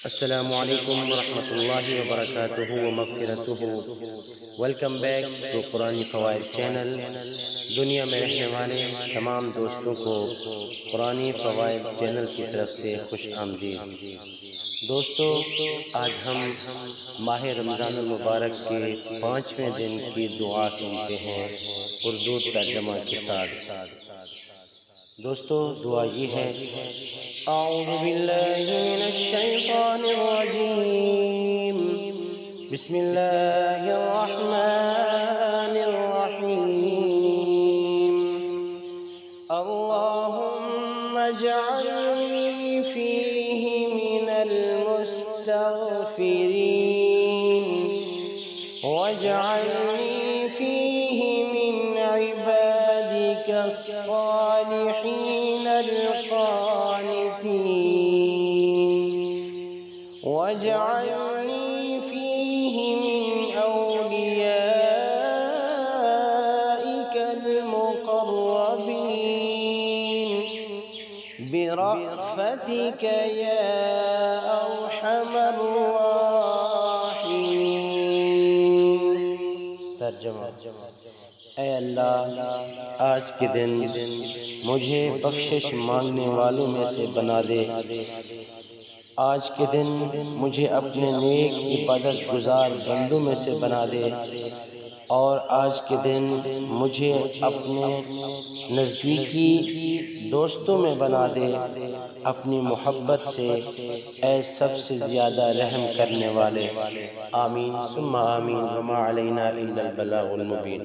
السلام علیکم ورحمۃ اللہ وبرکاتہ ومغفرتہ۔ ویلکم بیک ٹو قرآن فوائد چینل۔ دنیا میں رہنے والے تمام دوستوں کو قرآن فوائد چینل کی طرف سے خوش آمدید۔ دوستو، آج ہم ماہ رمضان المبارک کے 5ویں دن کی دعا سنتے ہیں اردو ترجمہ کے ساتھ۔ دوستو، دعا یہ ہے: اعوذ باللہ من الشیطان الرجیم، بسم اللہ الرحمن الرحیم، اللہم اجعلنی فیہ من المستغفرین واجعلنی فیہ من عبادک الصالحین القانتین واجعلنی فیہ من اولیائک المقربین برأفتک یا ارحم الراحمین۔ ترجمہ: اے اللہ، آج کے دن مجھے بخشش مانگنے والوں میں سے بنا دے۔ آج کے دن مجھے اپنے نیک عبادت گزار بندوں میں سے بنا دے، اور آج کے دن مجھے اپنے نزدیکی دوستوں میں بنا دے اپنی محبت سے، اے سب سے زیادہ رحم کرنے والے۔ آمین ثم آمین، وما علینا الا البلاغ المبین۔